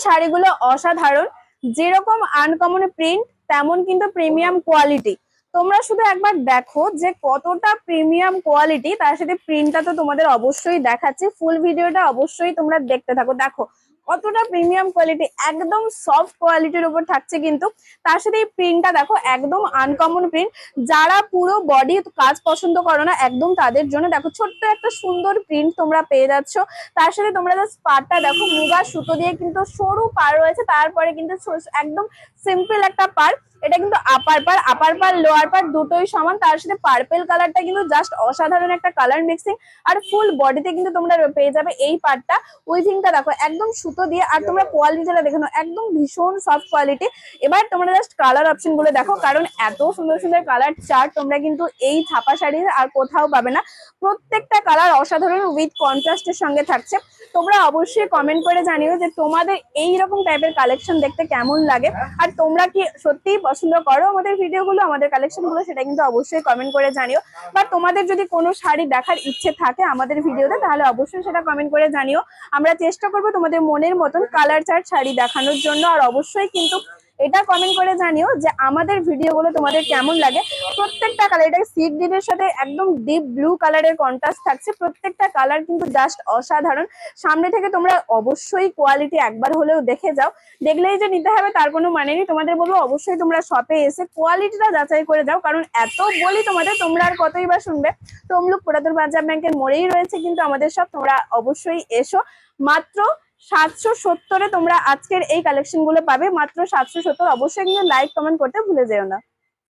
শাড়িগুলো অসাধারণ, যেরকম আনকমন প্রিন্ট তেমন কিন্তু প্রিমিয়াম কোয়ালিটি। তোমরা শুধু একবার দেখো যে কতটা প্রিমিয়াম কোয়ালিটি, তার সাথে প্রিন্টটা তো তোমাদের অবশ্যই দেখাচ্ছি, ফুল ভিডিওটা অবশ্যই তোমরা দেখতে থাকো। দেখো কতটা প্রিমিয়াম কোয়ালিটি, একদম সফট কোয়ালিটির উপর থাকছে কিন্তু। তার সাথে এই প্রিন্টটা দেখো একদম আনকমন প্রিন্ট। যারা পুরো বডি কাজ পছন্দ করো না একদম তাদের জন্য দেখো ছোট্ট একটা সুন্দর প্রিন্ট তোমরা পেয়ে যাচ্ছ। তার সাথে তোমরা জাস্ট পাড়টা দেখো, মুগা সুতো দিয়ে কিন্তু সরু পাড় রয়েছে, তারপরে কিন্তু একদম সিম্পল একটা পাড়। এটা কিন্তু আপার পার লোয়ার পার দুটোই সমান। তার সাথে পার্পেল কালারটা কিন্তু জাস্ট অসাধারণ একটা কালার মিক্সিং। আর ফুল বডিতে কিন্তু তোমরা পেয়ে যাবে এই পার্টটা। উইভিংটা দেখো একদম সুতো দিয়ে, আর তোমরা কোয়ালিটিটা দেখে নাও একদম ভীষণ সফট কোয়ালিটি। এবার তোমরা জাস্ট কালার অপশন গুলো দেখো, কারণ এত সুন্দর সুন্দর কালার চার্ট তোমরা কিন্তু এই ছাপা শাড়ির আর কোথাও পাবে না। প্রত্যেকটা কালার অসাধারণ উইথ কন্ট্রাস্টের সঙ্গে থাকছে। তোমরা অবশ্যই কমেন্ট করে জানিও যে তোমাদের এই রকম টাইপের কালেকশন দেখতে কেমন লাগে, আর তোমরা কি সত্যিই পছন্দ করো আমাদের ভিডিওগুলো, আমাদের কালেকশন গুলো, সেটা কিন্তু অবশ্যই কমেন্ট করে জানিও। বা তোমাদের যদি কোনো শাড়ি দেখার ইচ্ছে থাকে আমাদের ভিডিওতে, তাহলে অবশ্যই সেটা কমেন্ট করে জানিও। আমরা চেষ্টা করবো তোমাদের মনের মতন কালার চার্ট শাড়ি দেখানোর জন্য। আর অবশ্যই কিন্তু এটা কমেন্ট করে জানিও যে আমাদের ভিডিওগুলো তোমাদের কেমন লাগে। প্রত্যেকটা কালার, এটা সি গ্রিনের সাথে একদম ডিপ ব্লু কালারের কন্ট্রাস্ট থাকছে। প্রত্যেকটা কালার কিন্তু জাস্ট অসাধারণ। সামনে থেকে তোমরা অবশ্যই কোয়ালিটি একবার হলেও দেখে যাও, দেখলেই যে নিতে হবে তার কোনো মানে নেই। তোমাদের বলবো অবশ্যই তোমরা শপে এসে কোয়ালিটিটা যাচাই করে যাও, কারণ এত বলি তোমাদের, তোমরা আর কতই বা শুনবে। তমলুক পুরাতন পাঞ্জাব ব্যাংকের মোড়েই রয়েছে কিন্তু আমাদের সব, তোমরা অবশ্যই এসো। মাত্র 770-এ তোমরা আজকের এই কালেকশন গুলো পাবে, মাত্র 770। অবশ্যই কিন্তু লাইক কমেন্ট করতে ভুলে যেও না।